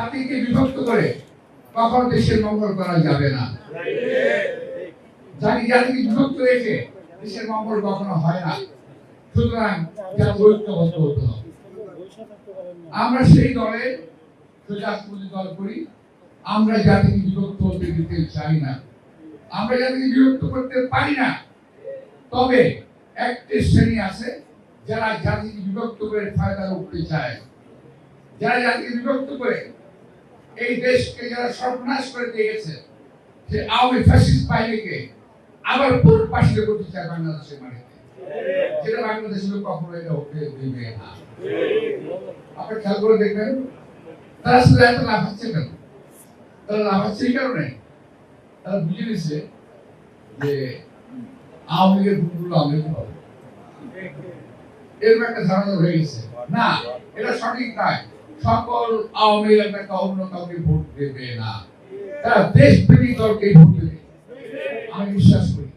জাতিকে বিভক্ত করে কখনো দেশের মঙ্গল করা যাবে না। জাতিকে বিভক্ত রেখে দেশের মঙ্গল কখনো হয় না। সুতরাং জাতি ঐক্যবদ্ধ হতে হবে। আমরা সেই দলে দল করি। আমরা জাতিকে বিভক্ত হতে দিতে চাই না। আমরা জাতিকে বিভক্ত করতে পারি না। তবে একটি শ্রেণী আছে যারা জাতিকে বিভক্ত করে ফায়দা উঠতে চায়, যারা জাতিকে বিভক্ত করে এই দেশকে যারা সর্বনাশ করে দিয়ে গেছে, সে আওয়ামী ফ্যাসিস্ট বাহিনীকে আবার পুনর্বাসিত করতে চায় বাংলাদেশের মাটিতে, যেটা বাংলাদেশের লোক কখনো এটা হতে দেবে না। আপনি খেয়াল করে দেখবেন তারা শুধু এত লাভ হচ্ছে কেন? তারা লাভ হচ্ছে এই কারণে তারা বুঝে নিচ্ছে যে আওয়ামী লীগের ভোটগুলো আওয়ামী লীগ হবে, এরকম একটা ধারণা হয়ে গেছে। না, এটা সঠিক নয়। সকল আওয়ামী লীগ অন্য কাউকে ভোট দেবে না, তারা দেশপ্রেমী দলকে ভোট দেবে, আমি বিশ্বাস করি।